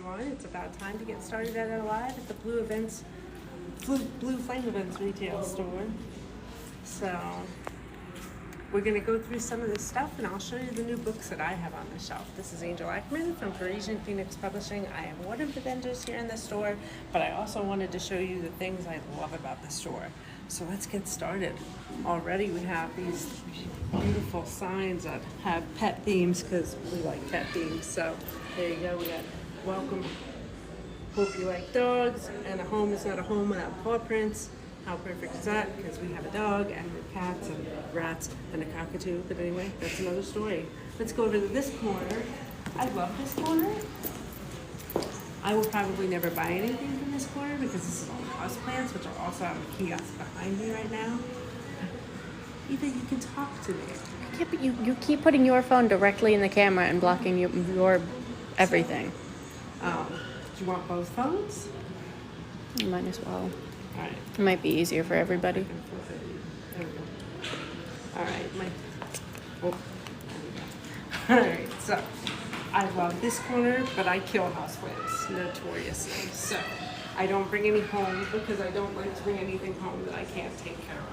everyone. It's about time to get started at our live at the Blue Flame Events retail store. So we're going to go through some of this stuff, and I'll show you the new books that I have on the shelf. This is Angel Ackman from Parisian Phoenix Publishing. I am one of the vendors here in the store, but I also wanted to show you the things I love about the store. So let's get started. Already we have these beautiful signs that have pet themes because we like pet themes. So there you go. We got welcome. Hope you like dogs, and a home is not a home without paw prints. How perfect is that? Because we have a dog and cats and rats and a cockatoo. But anyway, that's another story. Let's go over to this corner. I love this corner. I will probably never buy anything from this corner because this is all houseplants, which are also on the kiosk behind me right now. Eva, you can talk to me. Yeah, but you keep putting your phone directly in the camera and blocking your everything. Do you want both phones? You might as well. All right. It might be easier for everybody. There we go. All right. All right. So I love this corner, but I kill houseplants notoriously. So I don't bring any home because I don't like to bring anything home that I can't take care of.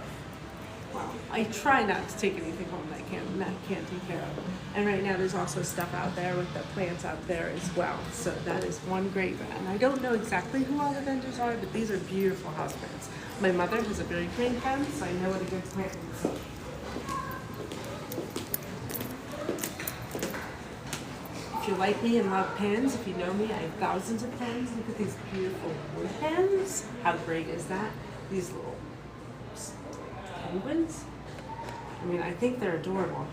Well, I try not to take anything home that I can't take care of. And right now there's also stuff out there with the plants out there as well. So that is one great one. And I don't know exactly who all the vendors are, but these are beautiful houseplants. My mother has a very green thumb, so I know what a good plant is. If you like me and love pens, if you know me, I have thousands of pens. Look at these beautiful wood pens. How great is that? These little penguins. I mean, I think they're adorable.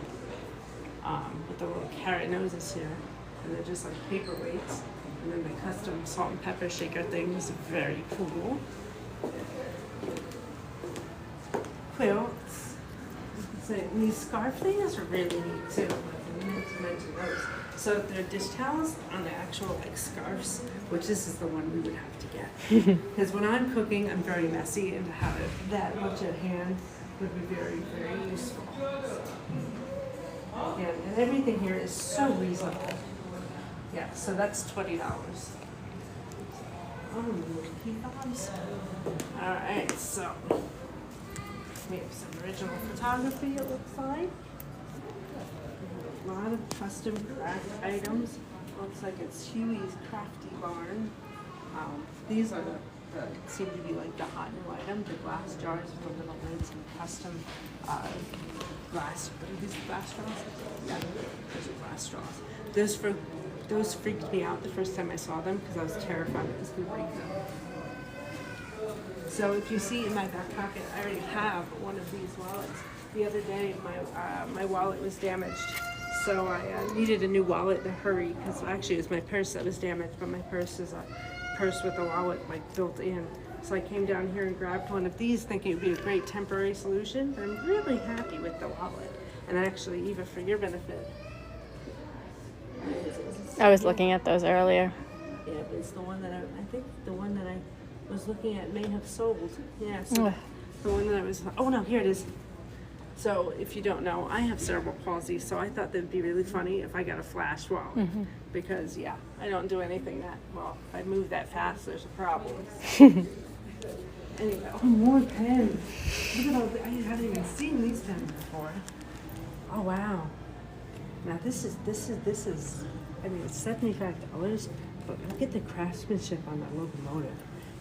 With the little carrot noses here. And they're just like paperweights. And then the custom salt and pepper shaker things. Very cool. Quilts. And these scarf things are really neat too. I meant to mention those. So they're dish towels on the actual like scarves, which this is the one we would have to get. Because when I'm cooking, I'm very messy, and to have it that much at hand would be very, very useful. And everything here is so reasonable. Yeah, so that's $20. Oh, kebabs. All right, so we have some original photography, it looks like. A lot of custom craft items. Looks like it's Huey's Crafty Barn. These are the seem to be like the hot new item, the glass jars with the little lids and custom glass. What are these glass straws? Yeah, those are glass straws. Those freaked me out the first time I saw them because I was terrified it was going to break them. So if you see in my back pocket, I already have one of these wallets. The other day, my wallet was damaged. So I needed a new wallet in a hurry because actually it was my purse that was damaged, but my purse is a purse with a wallet like built in. So I came down here and grabbed one of these thinking it would be a great temporary solution, but I'm really happy with the wallet. And actually, Eva, for your benefit. I was looking at those earlier. Yeah, but it's the one that I think the one that I was looking at may have sold. Yeah, so the one that I was, oh no, here it is. So if you don't know, I have cerebral palsy, so I thought that would be really funny if I got a flash wallet. Because, yeah, I don't do anything that, well, if I move that fast, there's a problem. Anyway, oh, more pens. Look at all the, I haven't even seen these pens before. Oh, wow. Now this is, I mean, it's $75, but look at the craftsmanship on that locomotive.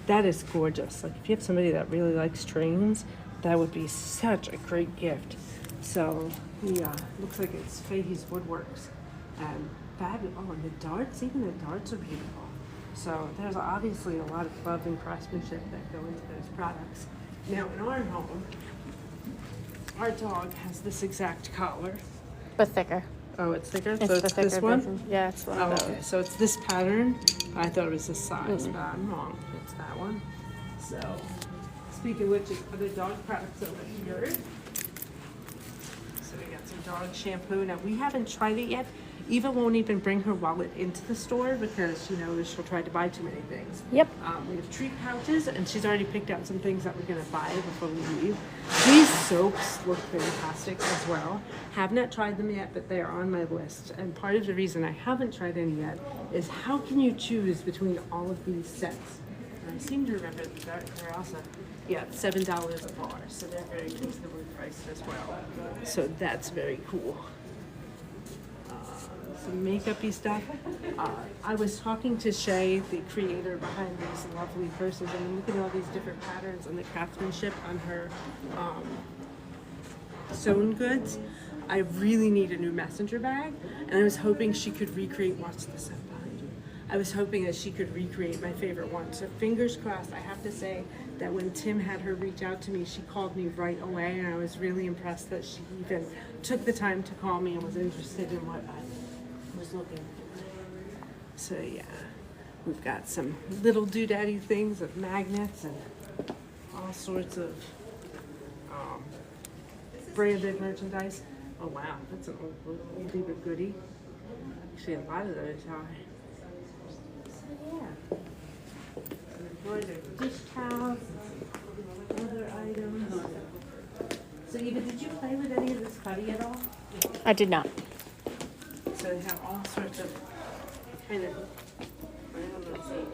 That is gorgeous. Like, if you have somebody that really likes trains, that would be such a great gift. So, yeah, looks like it's Fahey's Woodworks. And fabulous. Oh, and the darts, even the darts are beautiful. So there's obviously a lot of love and craftsmanship that go into those products. Now, in our home, our dog has this exact collar. But thicker. Oh, it's thicker? It's so the it's thicker this one? version. Yeah, it's one Oh, of those. okay. So it's this pattern. I thought it was this size, but I'm wrong. It's that one. So, speaking of which, other dog products over here. So we got some dog shampoo. Now, we haven't tried it yet Eva won't even bring her wallet into the store because she knows she'll try to buy too many things. Yep. We have treat pouches, and she's already picked out some things that we're going to buy before we leave. These soaps look fantastic as well. Have not tried them yet, but they are on my list. And part of the reason I haven't tried any yet is how can you choose between all of these sets? And I seem to remember that they're also, yeah, $7 a bar, so they're very reasonably priced as well. So that's very cool. Some makeup-y stuff. I was talking to Shay, the creator behind these lovely purses, and I'm looking at all these different patterns and the craftsmanship on her sewn goods. I really need a new messenger bag, and I was hoping she could recreate, watch this up behind you. I was hoping that she could recreate my favorite one. So fingers crossed. I have to say that when Tim had her reach out to me, she called me right away, and I was really impressed that she even took the time to call me and was interested in what I was looking for. So yeah, we've got some little doodaddy things of magnets and all sorts of branded merchandise. Oh wow, that's an oldie but goodie. Actually, a lot of those are. So yeah, embroidered dish towels, other items. So Eva, did you play with any of this putty at all? I did not. So they have all sorts of kind of, I don't know.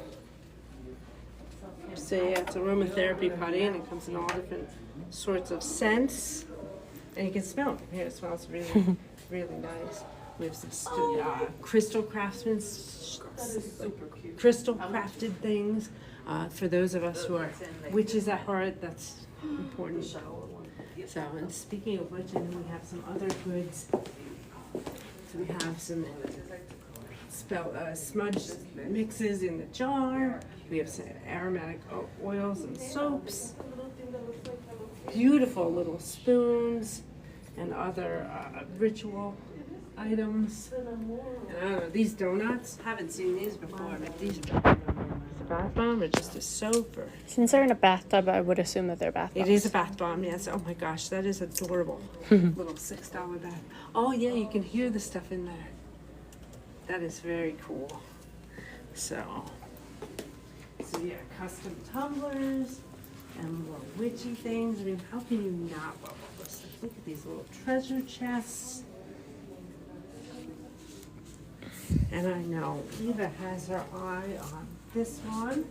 So yeah, it's aromatherapy putty, and it comes in all different sorts of scents, and you can smell it. Yeah, it smells really, really nice. We have some crystal crafted things. For those of us who are witches at heart, that's important. So, and speaking of which, and we have some other goods. So we have some smudge mixes in the jar. We have some aromatic oils and soaps. Beautiful little spoons and other ritual items. And I don't know, these donuts, haven't seen these before, but these are a bath bomb or just a soap or... Since they're in a bathtub, I would assume that they're bath bombs. It is a bath bomb, yes. Oh my gosh, that is adorable. Little $6 bath. Oh yeah, you can hear the stuff in there. That is very cool. So yeah, custom tumblers and more witchy things. I mean, how can you not love all this stuff? Look at these little treasure chests. And I know Eva has her eye on this one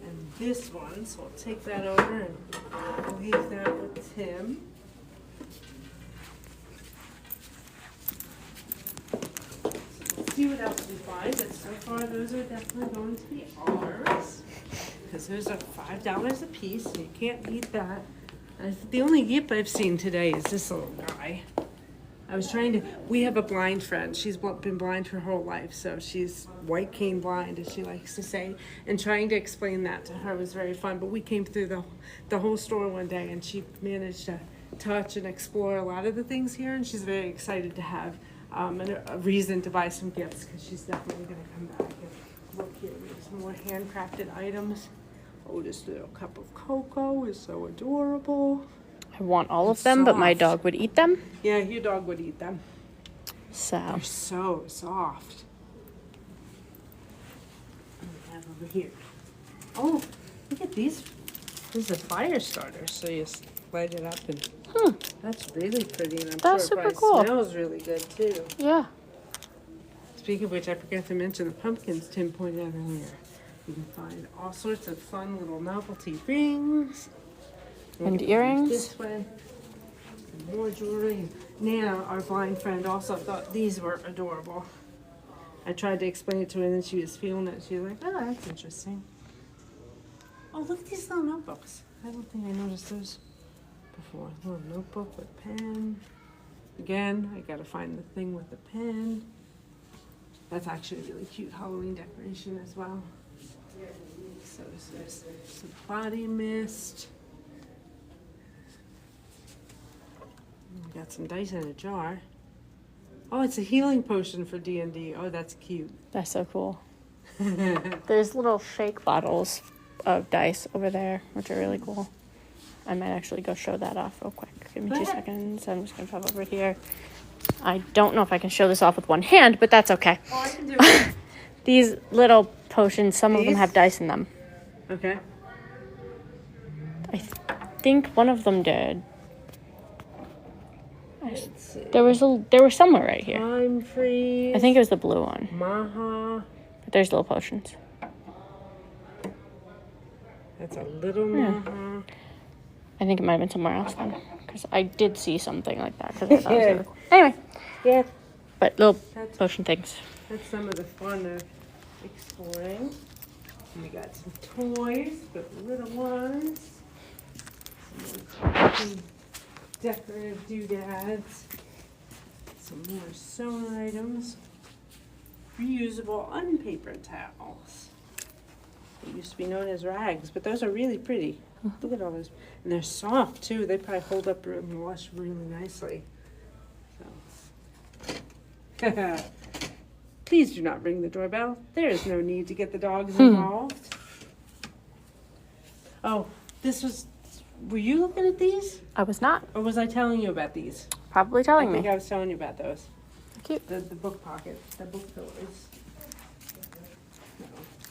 and this one, so I'll take that over and leave that with Tim. So we'll see what else we find, but so far those are definitely going to be ours because those are $5 a piece, so you can't beat that. And the only yip I've seen today is this little guy. I was trying to, we have a blind friend. She's been blind her whole life, so she's white cane blind, as she likes to say. And trying to explain that to her was very fun. But we came through the whole store one day, and she managed to touch and explore a lot of the things here. And she's very excited to have a reason to buy some gifts, because she's definitely going to come back and look here. We have some more handcrafted items. Oh, this little cup of cocoa is so adorable. I want all of them, but my dog would eat them. Yeah, your dog would eat them. So. They're so soft. What do we have over here? Oh, look at these. This is a fire starter, so you light it up and that's really pretty, and I'm That's sure it super probably cool. smells really good too. Yeah. Speaking of which, I forgot to mention the pumpkins Tim pointed out earlier. You can find all sorts of fun little novelty rings. And earrings. This way. And more jewelry. Nana, our blind friend, also thought these were adorable. I tried to explain it to her, and then she was feeling it. She was like, oh, that's interesting. Oh, look at these little notebooks. I don't think I noticed those before. A little notebook with pen. Again, I gotta find the thing with the pen. That's actually a really cute Halloween decoration as well. So there's some body mist. We got some dice in a jar. Oh, it's a healing potion for D&D. Oh, that's cute. That's so cool. There's little fake bottles of dice over there, which are really cool. I might actually go show that off real quick. Give me 2 seconds. I'm just going to pop over here. I don't know if I can show this off with one hand, but that's okay. Oh, I can do it. These little potions, some of them These? have dice in them. Okay. I think one of them did. Let's see. There were somewhere right here. Time freeze. I think it was the blue one. Maha. But there's little potions. That's a little Yeah. Maha. I think it might have been somewhere else then, because I did see something like that. 'Cause I thought it was really cool. Anyway, Yeah. but little That's- potion things. That's some of the fun of exploring. And we got some toys for the little ones. Some more decorative doodads. Some more sewing items. Reusable unpaper towels. They used to be known as rags, but those are really pretty. Look at all those. And they're soft too. They probably hold up and wash really nicely. So. Please do not ring the doorbell. There is no need to get the dogs involved. Oh, were you looking at these? I was not Or was I telling you about these? probably telling I think me. I was telling you about those. Cute. The book pocket, the book pillars.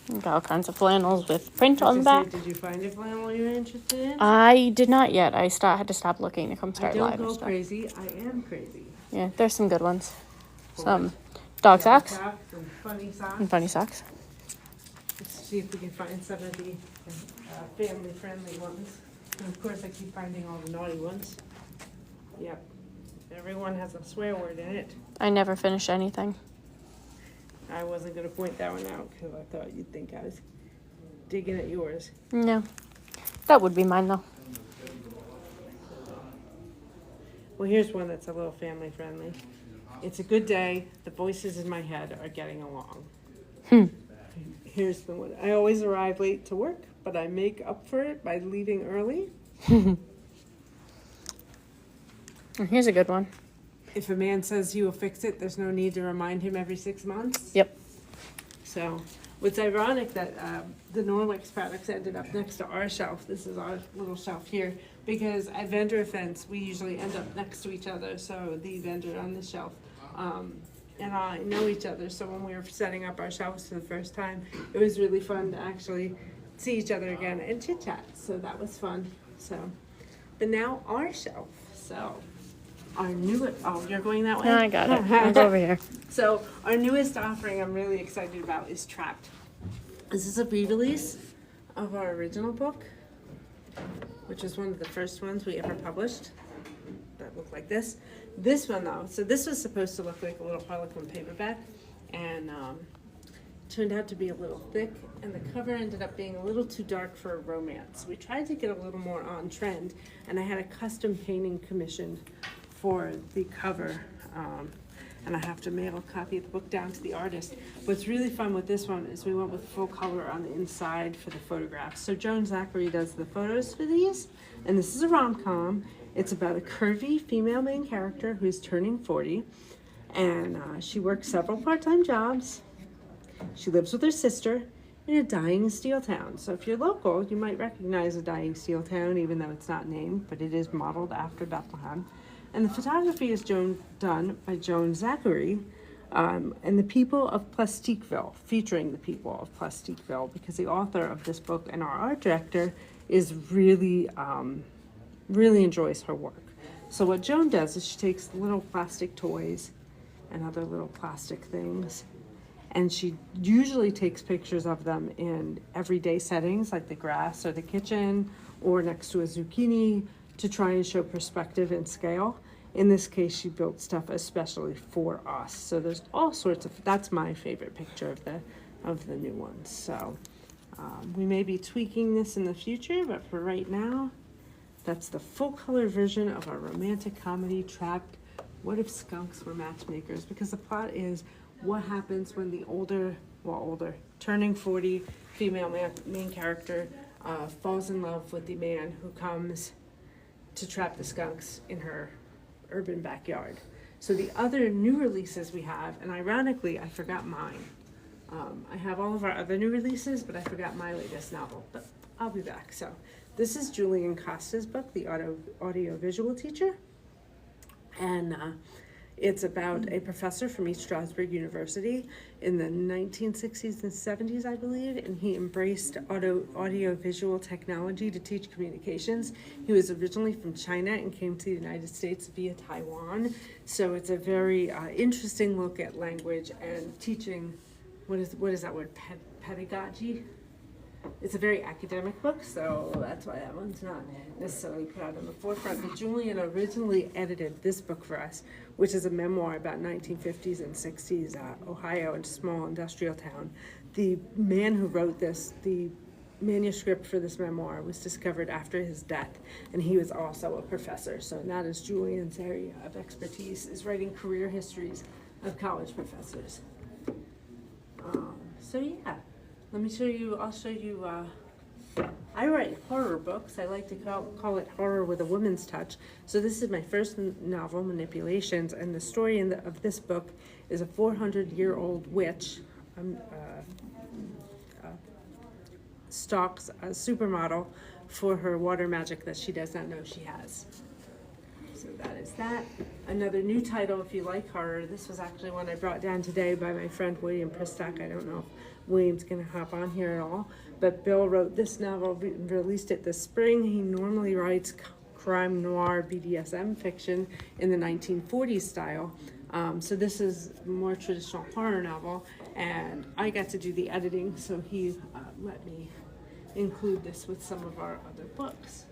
Got all kinds of flannels with print on the Say, back. did you find a flannel you're interested in? I did not yet. I had to stop looking to come I start don't live and go stuff. crazy. I am crazy. Yeah, there's some good ones. For Some dog socks And funny socks. and funny socks. Let's see if we can find some of the family-friendly ones. And of course, I keep finding all the naughty ones. Yep. Everyone has a swear word in it. I never finish anything. I wasn't going to point that one out because I thought you'd think I was digging at yours. No. That would be mine though. Well, here's one that's a little family-friendly. It's a good day. The voices in my head are getting along. Here's the one. I always arrive late to work, but I make up for it by leaving early. Here's a good one. If a man says he will fix it, there's no need to remind him every 6 months. Yep. So, what's ironic that the Norwex products ended up next to our shelf. This is our little shelf here. Because at vendor events, we usually end up next to each other. So, the vendor on the shelf and I know each other. So, when we were setting up our shelves for the first time, it was really fun to actually see each other again and chit chat. So, that was fun. So, but now our shelf. So, our new, oh, you're going that way? I got it. I'll go over here. So our newest offering I'm really excited about is Trapped. This is a re-release of our original book, which is one of the first ones we ever published that looked like this. This one though, so this was supposed to look like a little Harlequin paperback and turned out to be a little thick, and the cover ended up being a little too dark for a romance. We tried to get a little more on trend, and I had a custom painting commissioned for the cover, and I have to mail a copy of the book down to the artist. What's really fun with this one is we went with full color on the inside for the photographs. So Joan Zachary does the photos for these, and this is a rom-com. It's about a curvy female main character who's turning 40, and she works several part-time jobs. She lives with her sister in a dying steel town. So if you're local, you might recognize a dying steel town, even though it's not named, but it is modeled after Bethlehem. And the photography is done by Joan Zachary and the people of Plastiqueville, featuring the people of Plastiqueville, because the author of this book and our art director is really enjoys her work. So what Joan does is she takes little plastic toys and other little plastic things, and she usually takes pictures of them in everyday settings like the grass or the kitchen or next to a zucchini, to try and show perspective and scale. In this case, she built stuff especially for us. So there's all sorts of, that's my favorite picture of the new ones. So we may be tweaking this in the future, but for right now, that's the full color version of our romantic comedy, Trapped. What if skunks were matchmakers? Because the plot is what happens when the turning 40 female main character falls in love with the man who comes to trap the skunks in her urban backyard. So the other new releases we have, and ironically, I forgot mine. I have all of our other new releases, but I forgot my latest novel, but I'll be back. So this is Julian Costa's book, The Audio-Visual Teacher. And It's about a professor from East Stroudsburg University in the 1960s and 70s, I believe, and he embraced audio-visual technology to teach communications. He was originally from China and came to the United States via Taiwan. So it's a very interesting look at language and teaching. What is that word? Pedagogy? It's a very academic book, so that's why that one's not necessarily put out on the forefront. But Julian originally edited this book for us, which is a memoir about 1950s and 60s Ohio and small industrial town. The man who wrote this, the manuscript for this memoir, was discovered after his death, and he was also a professor. So that is Julian's area of expertise, is writing career histories of college professors. So yeah. Let me show you, I'll show you, I write horror books. I like to call it horror with a woman's touch. So this is my first novel, Manipulations, and the story of this book is a 400-year-old witch stalks a supermodel for her water magic that she does not know she has. So that is that. Another new title, if you like horror, this was actually one I brought down today by my friend William Pristock. I don't know if William's going to hop on here at all, but Bill wrote this novel, released it this spring. He normally writes crime noir BDSM fiction in the 1940s style. So this is a more traditional horror novel, and I got to do the editing, so he let me include this with some of our other books.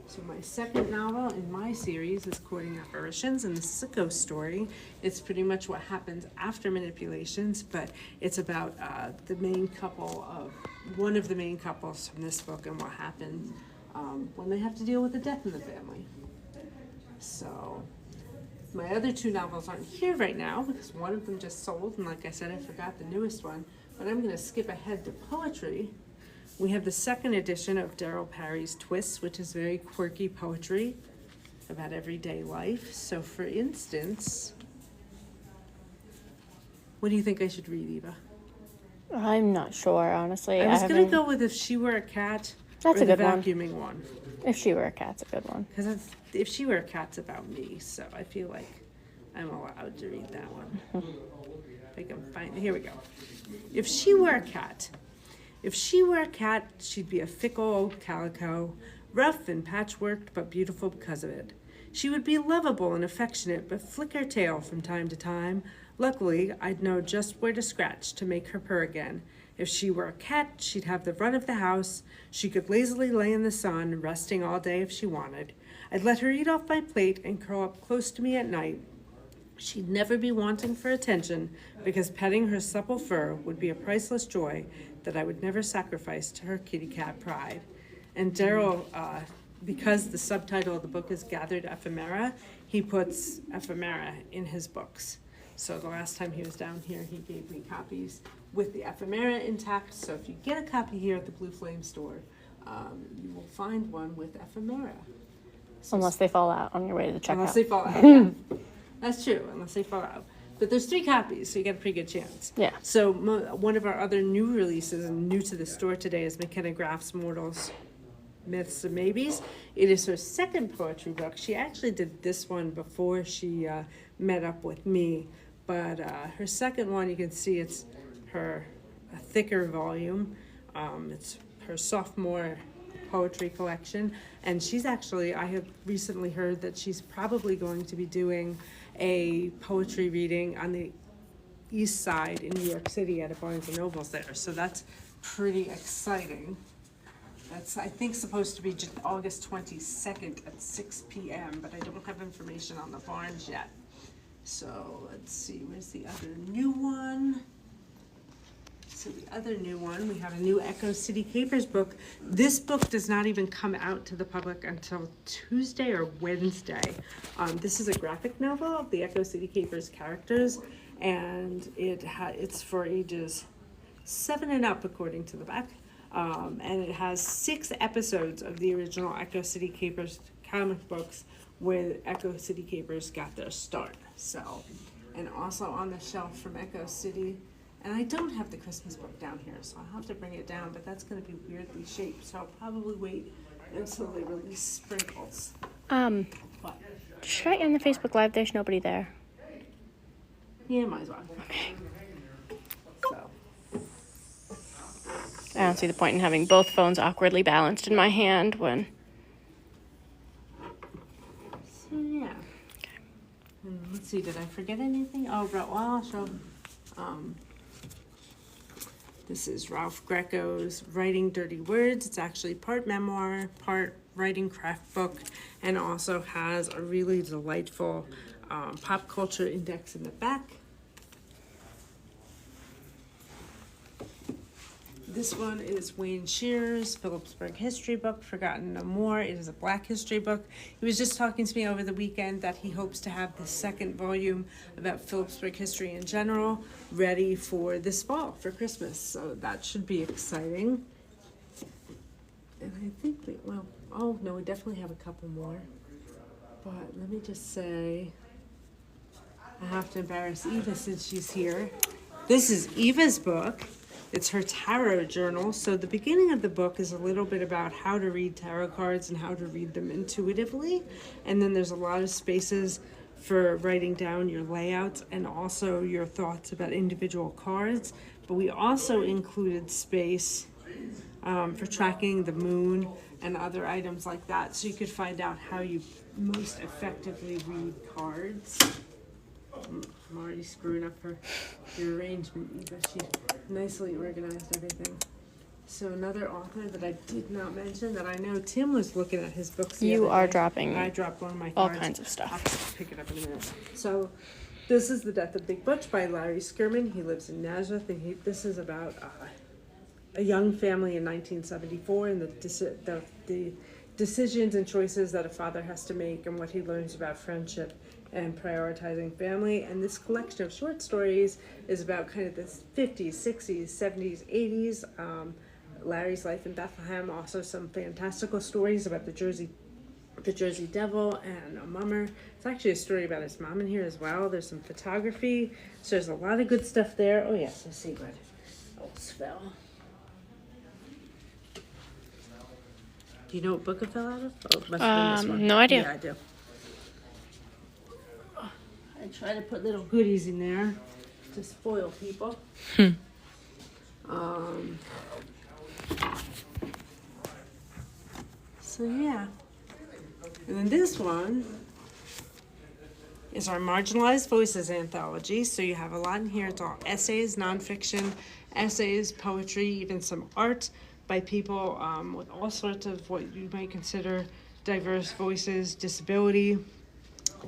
So my second novel in my series is Courting Apparitions, and this is a ghost story. It's pretty much what happens after Manipulations, but it's about the main couple of, one of the main couples from this book and what happens when they have to deal with a death in the family. So my other two novels aren't here right now because one of them just sold, and like I said, I forgot the newest one, but I'm gonna skip ahead to poetry. We have the second edition of Daryl Parry's Twists, which is very quirky poetry about everyday life. So for instance, what do you think I should read, Eva? I'm not sure, honestly. I was going to go with If She Were a Cat, That's or a the good one. vacuuming one. If She Were a Cat's a good one. Because If She Were a Cat's about me, so I feel like I'm allowed to read that one. If I can find, here we go. If she were a cat. If she were a cat, she'd be a fickle old calico, rough and patchworked, but beautiful because of it. She would be lovable and affectionate, but flick her tail from time to time. Luckily, I'd know just where to scratch to make her purr again. If she were a cat, she'd have the run of the house. She could lazily lay in the sun, resting all day if she wanted. I'd let her eat off my plate and curl up close to me at night. She'd never be wanting for attention, because petting her supple fur would be a priceless joy that I would never sacrifice to her kitty cat pride. And Daryl, because the subtitle of the book is Gathered Ephemera, he puts ephemera in his books. So the last time he was down here, he gave me copies with the ephemera intact. So if you get a copy here at the Blue Flame store, you will find one with ephemera. So Unless they fall out on your way to the checkout. Unless they fall out, yeah. That's true, unless they fall out. But there's 3 copies, so you get a pretty good chance. Yeah. So one of our other new releases and new to the store today is McKenna Graff's Mortals, Myths, and Maybes. It is her second poetry book. She actually did this one before she met up with me. But her second one, you can see it's a thicker volume. It's her sophomore poetry collection. And she's actually, I have recently heard that she's probably going to be doing a poetry reading on the east side in New York City at a Barnes & Noble's there. So that's pretty exciting. That's, I think, supposed to be just August 22nd at 6 p.m., but I don't have information on the Barnes yet. So let's see, where's the other new one? So the other new one, we have a new Echo City Capers book. This book does not even come out to the public until Tuesday or Wednesday. This is a graphic novel of the Echo City Capers characters, and it's for ages 7 and up, according to the back. And it has 6 episodes of the original Echo City Capers comic books where Echo City Capers got their start. So, and also on the shelf from Echo City. And I don't have the Christmas book down here, so I'll have to bring it down, but that's going to be weirdly shaped, so I'll probably wait until they release Sprinkles. Should I end the Facebook Live? There's nobody there. Yeah, might as well. Okay. So, I don't see the point in having both phones awkwardly balanced in my hand when. so yeah. And let's see, did I forget anything? Oh, well, I'll show. This is Ralph Greco's Writing Dirty Words. It's actually part memoir, part writing craft book, and also has a really delightful pop culture index in the back. This one is Wayne Shearer's Phillipsburg history book, Forgotten No More. It is a Black history book. He was just talking to me over the weekend that he hopes to have the second volume about Phillipsburg history in general ready for this fall, for Christmas. So that should be exciting. And I think we definitely have a couple more. But let me just say, I have to embarrass Eva since she's here. This is Eva's book. It's her tarot journal. So the beginning of the book is a little bit about how to read tarot cards and how to read them intuitively. And then there's a lot of spaces for writing down your layouts and also your thoughts about individual cards. But we also included space for tracking the moon and other items like that, so you could find out how you most effectively read cards. I'm already screwing up your arrangement, but she nicely organized everything. So another author that I did not mention that I know Tim was looking at his books the You other are day. dropping I dropped one of my all cards. kinds of stuff. I'll pick it up in a minute. So this is The Death of Big Butch by Larry Skirman. He lives in Nazareth, and this is about a young family in 1974 and the decisions and choices that a father has to make and what he learns about friendship and prioritizing family. And this collection of short stories is about kind of the 50s, 60s, 70s, 80s. Larry's life in Bethlehem, also some fantastical stories about the Jersey Devil and a mummer. It's actually a story about his mom in here as well. There's some photography. So there's a lot of good stuff there. Oh yes, I see what else fell. Do you know what book it fell out of? Oh, it must have been this one. No idea. Yeah, I do. I try to put little goodies in there to spoil people. So yeah. And then this one is our Marginalized Voices anthology. So you have a lot in here. It's all essays, nonfiction, essays, poetry, even some art by people with all sorts of what you might consider diverse voices, disability,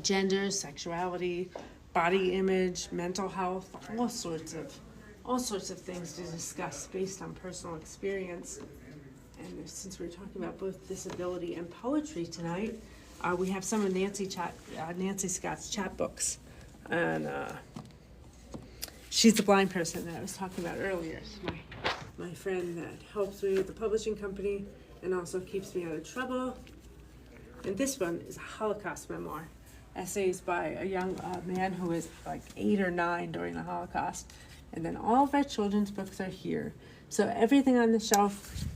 gender, sexuality, body image, mental health, all sorts of things to discuss based on personal experience. And since we're talking about both disability and poetry tonight, we have some of Nancy Scott's chapbooks, and she's the blind person that I was talking about earlier. My friend that helps me with the publishing company and also keeps me out of trouble. And this one is a Holocaust memoir, essays by a young man who was like 8 or 9 during the Holocaust. And then all of our children's books are here. So everything on the shelf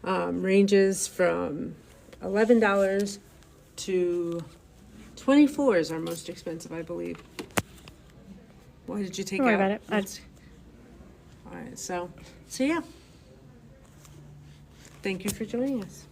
ranges from $11 to $24 is our most expensive, I believe. Why did you take Don't worry out? about it. All right, so yeah. Thank you for joining us.